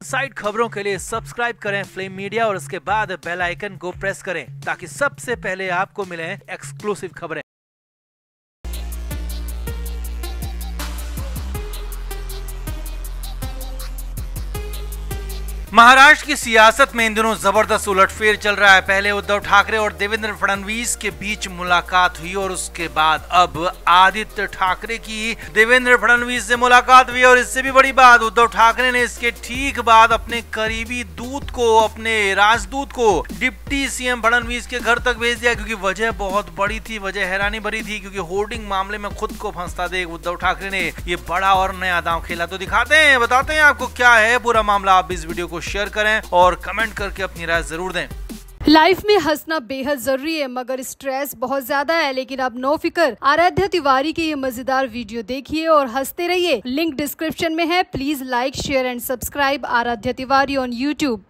Side खबरों के लिए सब्सक्राइब करें फ्लेम मीडिया और उसके बाद बेल आइकन को प्रेस करें ताकि सबसे पहले आपको मिले एक्सक्लूसिव खबरें। महाराष्ट्र की सियासत में इन दिनों जबरदस्त उलटफेर चल रहा है। पहले उद्धव ठाकरे और देवेंद्र फडणवीस के बीच मुलाकात हुई और उसके बाद अब आदित्य ठाकरे की देवेंद्र फडणवीस से मुलाकात हुई और इससे भी बड़ी बात, उद्धव ठाकरे ने इसके ठीक बाद अपने करीबी दूत को, अपने राजदूत को डिप्टी सीएम फडणवीस के घर तक भेज दिया क्योंकि वजह बहुत बड़ी थी, वजह हैरानी भरी थी क्योंकि होर्डिंग मामले में खुद को फंसता देख उद्धव ठाकरे ने ये बड़ा और नया दांव खेला। तो दिखाते हैं, बताते हैं आपको क्या है पूरा मामला। आप इस वीडियो को शेयर करें और कमेंट करके अपनी राय जरूर दें। लाइफ में हंसना बेहद जरूरी है मगर स्ट्रेस बहुत ज्यादा है, लेकिन अब नो फिकर। आराध्या तिवारी की ये मजेदार वीडियो देखिए और हंसते रहिए। लिंक डिस्क्रिप्शन में है। Please like, share and subscribe Aaradhya Tiwari on YouTube.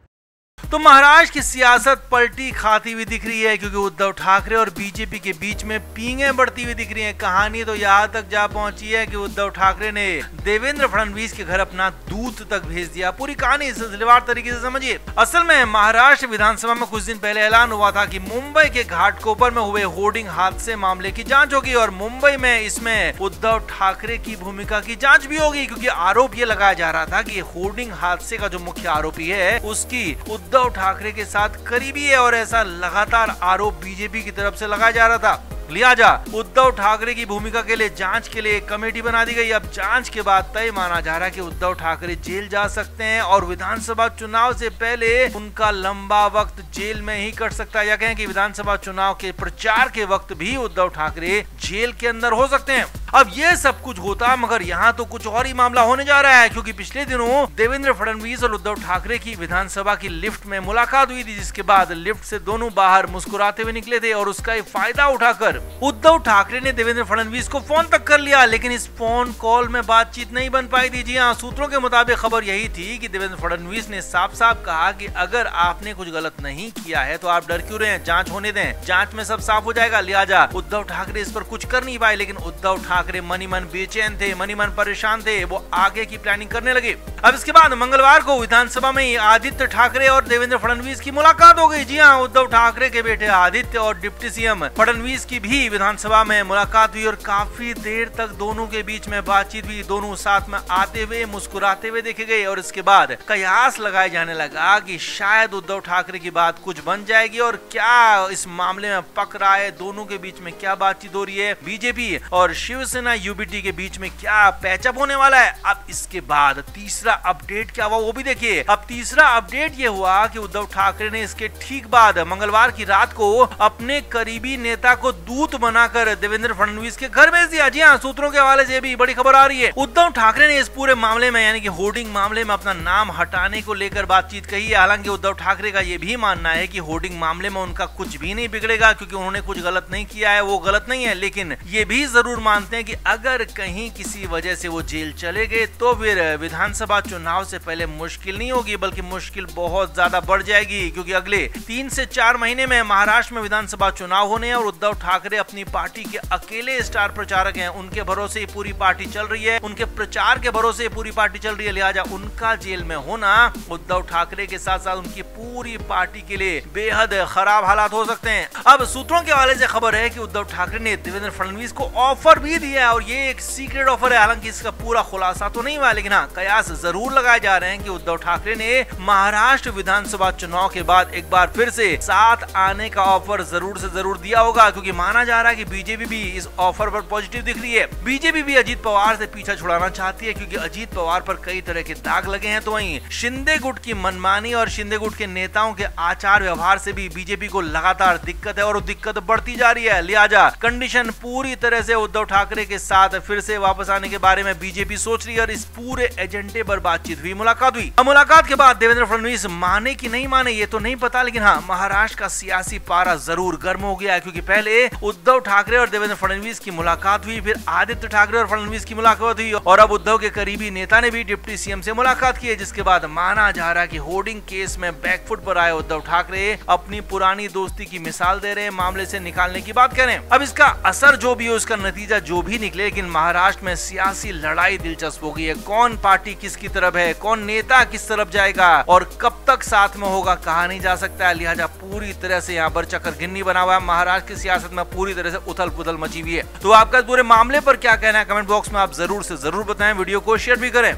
तो महाराष्ट्र की सियासत पलटी खाती हुई दिख रही है क्योंकि उद्धव ठाकरे और बीजेपी के बीच में पींगे बढ़ती हुई दिख रही हैं। कहानी तो यहाँ तक जा पहुंची है कि उद्धव ठाकरे ने देवेंद्र फडणवीस के घर अपना दूत तक भेज दिया। पूरी कहानी सिलसिलेवार तरीके से समझिए। असल में महाराष्ट्र विधानसभा में कुछ दिन पहले ऐलान हुआ था कि मुंबई के घाटकोपर में हुए होर्डिंग हादसे मामले की जांच होगी और मुंबई में इसमें उद्धव ठाकरे की भूमिका की जांच भी होगी क्योंकि आरोप ये लगाया जा रहा था कि होर्डिंग हादसे का जो मुख्य आरोपी है उसकी उद्धव ठाकरे के साथ करीबी है और ऐसा लगातार आरोप बीजेपी की तरफ से लगाया जा रहा था। लिहाजा उद्धव ठाकरे की भूमिका के लिए जांच के लिए एक कमेटी बना दी गई। अब जांच के बाद तय माना जा रहा है कि उद्धव ठाकरे जेल जा सकते हैं और विधानसभा चुनाव से पहले उनका लंबा वक्त जेल में ही कट सकता है। या कहें कि विधानसभा चुनाव के प्रचार के वक्त भी उद्धव ठाकरे जेल के अंदर हो सकते हैं। अब ये सब कुछ होता मगर यहाँ तो कुछ और ही मामला होने जा रहा है क्योंकि पिछले दिनों देवेंद्र फडणवीस और उद्धव ठाकरे की विधानसभा की लिफ्ट में मुलाकात हुई थी, जिसके बाद लिफ्ट से दोनों बाहर मुस्कुराते हुए निकले थे और उसका फायदा उठाकर उद्धव ठाकरे ने देवेंद्र फडणवीस को फोन तक कर लिया, लेकिन इस फोन कॉल में बातचीत नहीं बन पाई थी। जी हाँ, सूत्रों के मुताबिक खबर यही थी कि देवेंद्र फडणवीस ने साफ साफ कहा कि अगर आपने कुछ गलत नहीं किया है तो आप डर क्यों रहे हैं, जांच होने दें, जांच में सब साफ हो जाएगा। लिहाजा उद्धव ठाकरे इस पर कुछ कर नहीं पाए, लेकिन उद्धव ठाकरे मनी मन बेचैन थे, मनी मन परेशान थे, वो आगे की प्लानिंग करने लगे। अब इसके बाद मंगलवार को विधानसभा में आदित्य ठाकरे और देवेंद्र फडणवीस की मुलाकात हो गई। जी हाँ, उद्धव ठाकरे के बेटे आदित्य और डिप्टी सीएम फडणवीस की भी विधानसभा में मुलाकात हुई और काफी देर तक दोनों के बीच में बातचीत हुई। दोनों साथ में आते हुए मुस्कुराते हुए देखे गए और इसके बाद कयास लगाए जाने लगा कि शायद उद्धव ठाकरे की बात कुछ बन जाएगी और क्या इस मामले में पक रहा है, दोनों के बीच में क्या बातचीत हो रही है, बीजेपी और शिवसेना यूबीटी के बीच में क्या पैचअप होने वाला है। अब इसके बाद तीसरा अपडेट क्या हुआ वो भी देखिए। अब तीसरा अपडेट ये हुआ कि उद्धव ठाकरे ने इसके ठीक बाद मंगलवार की रात को अपने करीबी नेता को दूत बनाकर देवेंद्र फडणवीस के घर भेज दिया। जी हाँ, सूत्रों के हवाले से भी बड़ी खबर आ रही है। उद्धव ठाकरे ने इस पूरे मामले में यानी कि होर्डिंग मामले में अपना नाम हटाने को लेकर बातचीत कही है। हालांकि उद्धव ठाकरे का ये भी मानना है कि होर्डिंग मामले में उनका कुछ भी नहीं बिगड़ेगा क्योंकि उन्होंने कुछ गलत नहीं किया है, वो गलत नहीं है। लेकिन ये भी जरूर मानते हैं कि अगर कहीं किसी वजह से वो जेल चले गए तो फिर विधानसभा चुनाव से पहले मुश्किल नहीं होगी बल्कि मुश्किल बहुत ज्यादा बढ़ जाएगी क्योंकि अगले 3 से 4 महीने में महाराष्ट्र में विधानसभा चुनाव होने हैं और उद्धव ठाकरे अपनी पार्टी के अकेले स्टार प्रचारक हैं। उनके भरोसे ही पूरी पार्टी चल रही है, उनके प्रचार के भरोसे पूरी पार्टी चल रही है। लिहाजा उनका जेल में होना उद्धव ठाकरे के साथ साथ उनकी पूरी पार्टी के लिए बेहद खराब हालात हो सकते हैं। अब सूत्रों के हवाले से खबर है कि उद्धव ठाकरे ने देवेंद्र फडणवीस को ऑफर भी दिया है और ये एक सीक्रेट ऑफर है। हालांकि इसका पूरा खुलासा तो नहीं हुआ, लेकिन हाँ, कयास जरूर लगाए जा रहे हैं कि उद्धव ठाकरे ने महाराष्ट्र विधानसभा चुनाव के बाद एक बार फिर से साथ आने का ऑफर जरूर से जरूर दिया होगा क्योंकि माना जा रहा है कि बीजेपी भी इस ऑफर पर पॉजिटिव दिख रही है। बीजेपी भी अजीत पवार से पीछा छुड़ाना चाहती है क्योंकि अजीत पवार पर कई तरह के दाग लगे हैं। तो वहीं शिंदे गुट की मनमानी और शिंदे गुट के नेताओं के आचार व्यवहार से भी बीजेपी को लगातार दिक्कत है और दिक्कत बढ़ती जा रही है। लिहाजा कंडीशन पूरी तरह से उद्धव ठाकरे के साथ फिर से वापस आने के बारे में बीजेपी सोच रही है और इस पूरे एजेंडे पर बातचीत हुई, मुलाकात हुई। मुलाकात के बाद देवेंद्र फडणवीस माने कि नहीं माने ये तो नहीं पता, लेकिन हाँ, महाराष्ट्र का सियासी पारा जरूर गर्म हो गया है क्योंकि पहले उद्धव ठाकरे और देवेंद्र फडणवीस की मुलाकात हुई, फिर आदित्य ठाकरे और फडणवीस की मुलाकात हुई और अब उद्धव के करीबी नेता ने भी डिप्टी सीएम से मुलाकात की है, जिसके बाद माना जा रहा है कि होर्डिंग केस में बैकफुट पर आए उद्धव ठाकरे अपनी पुरानी दोस्ती की मिसाल दे रहे हैं, मामले से निकालने की बात कह रहे हैं। अब इसका असर जो भी हो, इसका नतीजा जो जो भी निकले, लेकिन महाराष्ट्र में सियासी लड़ाई दिलचस्प हो गई है। कौन पार्टी किसकी तरफ है, कौन नेता किस तरफ जाएगा और कब तक साथ में होगा कहा नहीं जा सकता है। लिहाजा पूरी तरह से यहाँ पर चक्कर गिन्नी बना हुआ है। महाराष्ट्र की सियासत में पूरी तरह से उथल पुथल मची हुई है। तो आपका इस पूरे मामले पर क्या कहना है कमेंट बॉक्स में आप जरूर से जरूर बताएं। वीडियो को शेयर भी करें।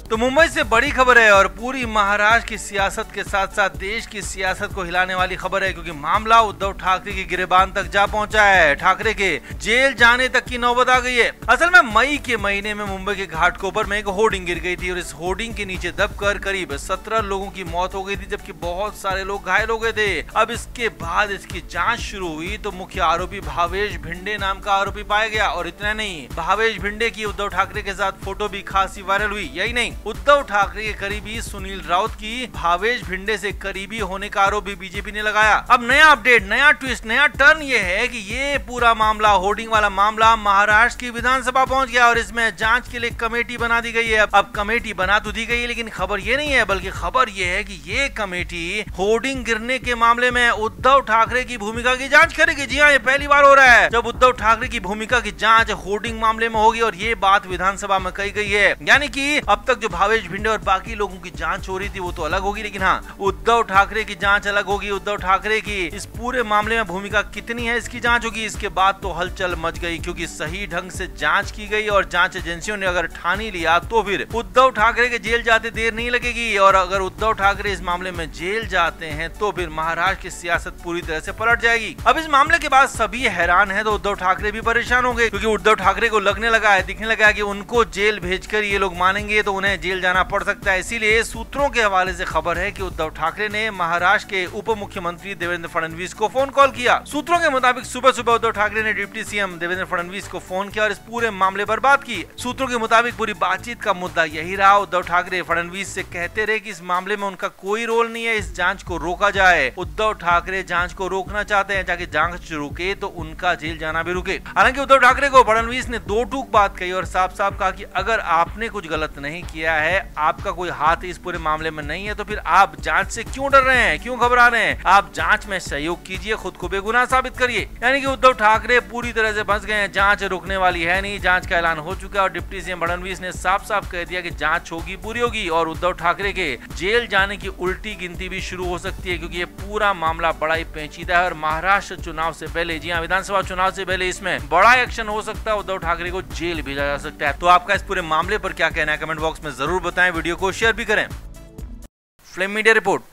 तो मुंबई से बड़ी खबर है और पूरी महाराष्ट्र की सियासत के साथ साथ देश की सियासत को हिलाने वाली खबर है, क्योंकि मामला उद्धव ठाकरे की गिरेबान तक जा पहुंचा है। ठाकरे के जेल जाने तक की नौबत आ गई है। असल में मई के महीने में मुंबई के घाटकोपर में एक होर्डिंग गिर गई थी और इस होर्डिंग के नीचे दबकर करीब 17 लोगों की मौत हो गई थी, जबकि बहुत सारे लोग घायल हो गए थे। अब इसके बाद इसकी जांच शुरू हुई तो मुख्य आरोपी भावेश भिंडे नाम का आरोपी पाया गया। और इतना नहीं, भावेश भिंडे की उद्धव ठाकरे के साथ फोटो भी खासी वायरल हुई। यही नहीं, उद्धव ठाकरे के करीबी सुनील राउत की भावेश भिंडे से करीबी होने का आरोप भी बीजेपी ने लगाया। अब नया अपडेट, नया ट्विस्ट, नया टर्न ये है कि ये पूरा मामला, होर्डिंग वाला मामला महाराष्ट्र की विधानसभा पहुंच गया और इसमें जांच के लिए कमेटी बना दी गई है। अब कमेटी बना तो दी गई है, लेकिन खबर ये नहीं है, बल्कि खबर ये है कि ये कमेटी होर्डिंग गिरने के मामले में उद्धव ठाकरे की भूमिका की जांच करेगी। जी हाँ, ये पहली बार हो रहा है जब उद्धव ठाकरे की भूमिका की जांच होर्डिंग मामले में होगी और ये बात विधानसभा में कही गई है। यानी कि अब तक जो भावेश भिंडे और बाकी लोगों की जांच हो रही थी वो तो अलग होगी, लेकिन हाँ, उद्धव ठाकरे की जांच अलग होगी। उद्धव ठाकरे की इस पूरे मामले में भूमिका कितनी है इसकी जांच होगी। इसके बाद तो हलचल मच गई, क्योंकि सही ढंग से जांच की गई और जांच एजेंसियों ने अगर ठान ही लिया तो फिर उद्धव ठाकरे के जेल जाते देर नहीं लगेगी। और अगर उद्धव ठाकरे इस मामले में जेल जाते हैं तो फिर महाराष्ट्र की सियासत पूरी तरह से पलट जाएगी। अब इस मामले के बाद सभी हैरान है तो उद्धव ठाकरे भी परेशान होंगे, क्योंकि उद्धव ठाकरे को लगने लगा है, दिखने लगा है कि उनको जेल भेजकर ये लोग मानेंगे तो उन्हें जेल जाना पड़ सकता है। इसीलिए सूत्रों के हवाले से खबर है कि उद्धव ठाकरे ने महाराष्ट्र के उप मुख्यमंत्री देवेंद्र फडणवीस को फोन कॉल किया। सूत्रों के मुताबिक सुबह सुबह उद्धव ठाकरे ने डिप्टी सीएम देवेंद्र फडणवीस को फोन किया और इस पूरे मामले पर बात की। सूत्रों के मुताबिक पूरी बातचीत का मुद्दा यही रहा, उद्धव ठाकरे फडणवीस से कहते रहे कि इस मामले में उनका कोई रोल नहीं है, इस जांच को रोका जाए। उद्धव ठाकरे जांच को रोकना चाहते हैं, ताकि जांच रुके तो उनका जेल जाना भी रुके। हालांकि उद्धव ठाकरे को फडणवीस ने दो टूक बात कही और साफ साफ कहा कि अगर आपने कुछ गलत नहीं किया है, आपका कोई हाथ इस पूरे मामले में नहीं है, तो फिर आप जांच से क्यों डर रहे हैं, क्यों घबरा रहे हैं। आप जांच में सहयोग कीजिए, खुद को बेगुनाह साबित करिए। यानी कि उद्धव ठाकरे पूरी तरह से फंस गए हैं। जांच रुकने वाली है नहीं, जांच का ऐलान हो चुका है और डिप्टी सीएम फडणवीस ने साफ साफ कह दिया कि जांच होगी, पूरी होगी और उद्धव ठाकरे के जेल जाने की उल्टी गिनती भी शुरू हो सकती है, क्योंकि ये पूरा मामला बड़ा ही पेचीदा है और महाराष्ट्र चुनाव से पहले, जी हाँ, विधानसभा चुनाव से पहले इसमें बड़ा एक्शन हो सकता है। उद्धव ठाकरे को जेल भेजा जा सकता है। तो आपका इस पूरे मामले पर क्या कहना है कमेंट बॉक्स में जरूर बताएं। वीडियो को शेयर भी करें। Flame media report.